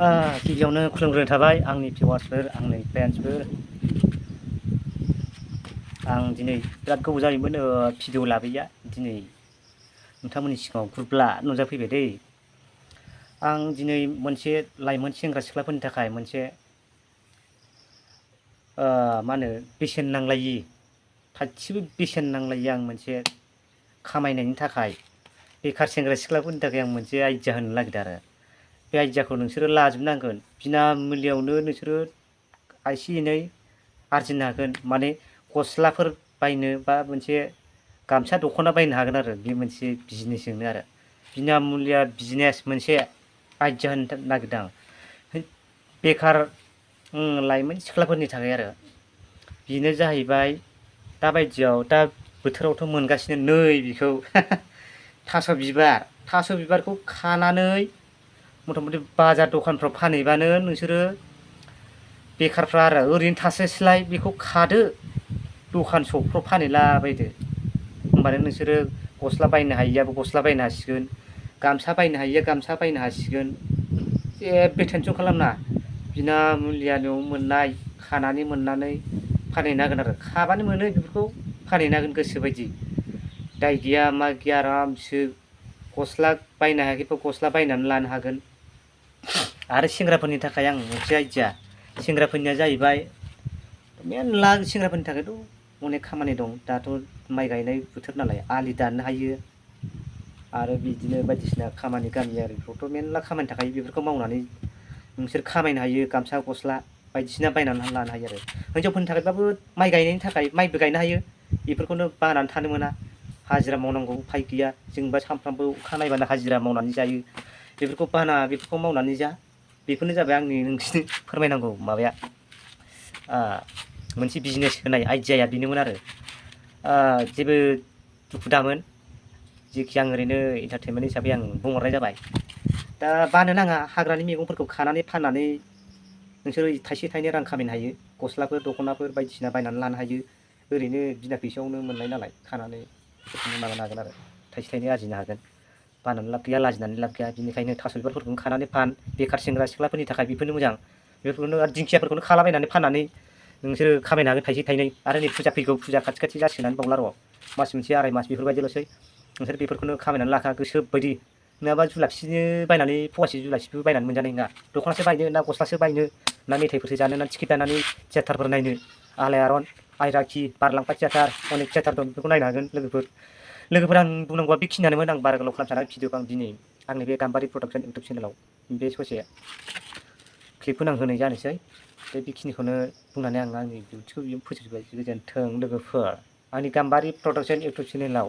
गिबियावनो खुलुमग्रोनाय थाबाय आंनि भिउवार्सफोर आंनि फ्रेन्ड्सफोर। आं दिनै बिराद गोबाव जायोमोन भिडिअ लाबोयैया। दिनै नोंथांमोननि सिगाङाव गुरब्ला नुजाफैबाय दै। आं दिनै मोनसे लाइमोन सेंग्रा सिख्लाफोरनि थाखाय मोनसे मा होनो बेसेन नांलायि, थाइसेबो बेसेन नांलायि आं मोनसे खामायनायनि थाखाय बेखार सेंग्रा सिख्लाफोरनि थाखाय आं मोनसे आइडिया होनो नागिरदों आरो। बे आइडियाखौ नोंसोरो लाजोबनांगोन। बिना मुल्यआवनो नोंसोरो एसे एनै आरजिनो हागोन। माने गस्लाफोर बायनो बा मोनसे गामसा दख'ना बायनो हागोन आरो। बे मोनसे बिजनेसजोंनो आरो बिना मुल्य बिजनेस मोनसे आइडिया होनो नागिरदों आं बेखार लाइमोन सिख्लाफोरनि थाखाय आरो। बेनो जाहैबाय दा बायदियाव दा बोथोरावथ' मोनगासिनो नै बेखौ थास' बिबारखौ खानानै मथा मथि बाजार दखानफ्राव फानहैबानो नोंसोरो बेखारफ्रा आरो ओरैनो थास्लायस्लाय बेखौ खादो, दखान सकफ्राव फानहैलाबायदो। होमबानो नोंसोरो गस्ला बायनो हायियाबो गस्ला बायनो हासिगोन, गामसा बायनो हायिया गामसा बायनो हासिगोन। जेबो टेनसन खालामनाङा, बिना मुल्यआव मोननाय खानानै मोननानै फानहैनो हागोन आरो। खाबानो मोनो बेफोरखौ फानहैनो हागोन गोसोबायदि। दाय गैया मा गैया आरामसो गस्ला बायनो हायाखैबा गस्ला बायनानै लानो हागोन। आरो सेंग्राफोरनि थाखाय आं मोनसे आइडिया, सेंग्राफोरनिया जाहैबाय मेरला सेंग्राफोरनि थाखायथ' अनेक खामानि दं। दाथ' माइ गायनाय बोथोर नालाय आलि दाननो हायो आरो बिदिनो बायदिसिना खामानि गामियारिफ्रावथ' मेरला खामानि थाखायो। बेफोरखौ मावनानै नोंसोर खामायनो हायो, गामसा गस्ला बायदिसिना बायनानै लानो हायो आरो। हिनजावफोरनि थाखायबाबो माइ गायनायनि थाखाय माइबो गायनो हायो। बेफोरखौनो बानानै थानो मोना, हाजिरा मावनांगौ उफाय गैया। जोंबा सानफ्रामबो अखा नायबानो हाजिरा मावनानै जायो। बेफोरखौ बानाङा, बेफोरखौ मावनानै जा। बेफोरनो जाबाय आंनि नोंसिनो फोरमायनांगौ माबाया, मोनसे बिजनेस होनाय आइडियाया बेनोमोन आरो। जेबो दुखु दामोन, जेखि आं ओरैनो एन्टारटेनमेन्ट हिसाबै आं बुंहरनाय जाबाय। दा बानो नाङा, हाग्रानि मैगंफोरखौ खानानै फाननानै नोंसोरो थाइसे थाइनै रां खामायनो हायो। गस्लाफोर दख'नाफोर बायदिसिना बायनानै लानो हायो। ओरैनो बिना फैसायावनो मोननाय नालाय खानानै माबानो हागोन आरो थाइसे थाइनै आरजिनो हागोन। बानानै लाब गैया, लाजिनानै लाब गैया। बिनिखायनो थास' बिबारफोरखौनो खानानै फान। बेखार सेंग्रा सिख्लाफोरनि थाखाय बेफोरनो मोजां। बेफोरखौनो आरो दिंखियाफोरखौनो खालाबायनानै फाननानै नोंसोरो खामायनो हागोन थाइसे थाइनै। आरो नै फुजा फैगौ, फुजा खाथि खाथि जासिगोनानो बावला र', मास मोनसे आराय मास बेफोरबायदिल'सै। नोंसोर बेफोरखौनो खामायनानै लाखा गोसो बायदि। नङाबा जुलाफिनो बायनानै फवासे जुलाफिबो बायनानै मोनजानाय नङा। दख'नासो बायनो ना गस्लासो बायनो ना मेथाइफोरसो जानो ना टिकेट दानानै थियेटारफोर नायनो। आलायारन, आइराखि, बारलांफा थियेटार, अनेक थियेटार दं, बेफोरखौ नायनो हागोन लोगोफोर। आं बुंनांगौआ बेखिनियानोमोन। आं बारा गोलाव खालामनो साना भिडिअखौ आं दिनै आंनि बे गाम्बारि प्रडाक्सन इउटुब चेनेलाव बे ससे क्लिपखौनो आं होनाय जानोसै। बेखिनिखौनो बुंनानै आं आंनि डिउटिखौ बेयाव फोजोबबाय। गोजोन्थों लोगोफोर। आंनि गाम्बारि प्रडाक्सन इउटुब चेनेलाव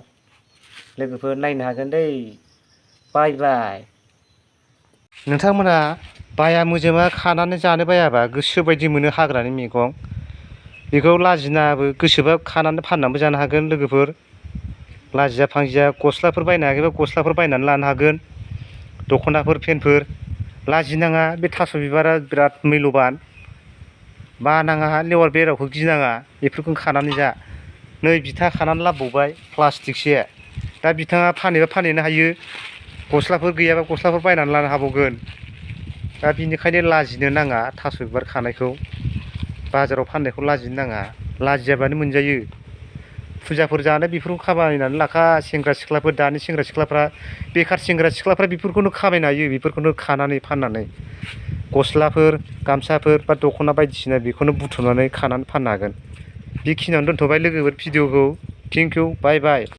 लोगोफोर नायनो हागोन दै। बाय बाय। नोंथांमोना बाया मोजोमा खानानै जानो बायाबा गोसो बायदि मोनो हाग्रानि मैगं। बेखौ लाजिनाबो गोसोबा खानानै फाननानैबो जानो हागोन लोगोफोर। लाजिया फांजिया गस्लाफोर बायनो हायाखैबा गस्लाफोर बायनानै लानो हागोन, दख'नाफोर पेन्टफोर। लाजिनाङा, बे थास' बिबारा बिराद मैल'बान। बानाङा, लेवार बेराखौ गिनाङा, बेफोरखौनो खानानै जा। नै बिथाङा खानानै लाबोबावबाय प्लास्टिकसे। दा बिथाङा फानहैबा फानहैनो हायो, गस्लाफोर गैयाबा गस्लाफोर बायनानै लानो हाबावगोन। दा बिनिखायनो लाजिनो नाङा, थास' बिबार खानायखौ बाजाराव फाननायखौ लाजिनो नाङा। लाजियाबानो मोनजायो। फुजाफोर जानो बेफोरखौ खामायनानै लाखा सेंग्रा सिख्लाफोर। दानि सेंग्रा सिख्लाफ्रा, बेखार सेंग्रा सिख्लाफ्रा बेफोरखौनो खामायनो हायो। बेफोरखौनो खानानै फाननानै गस्लाफोर, गामसाफोर बा दख'ना बायदिसिना बेखौनो बुथुमनानै खानानै फाननो हागोन। बेखिनियावनो दोनथ'बाय लोगोफोर भिडिअखौ। Thank you, bye bye.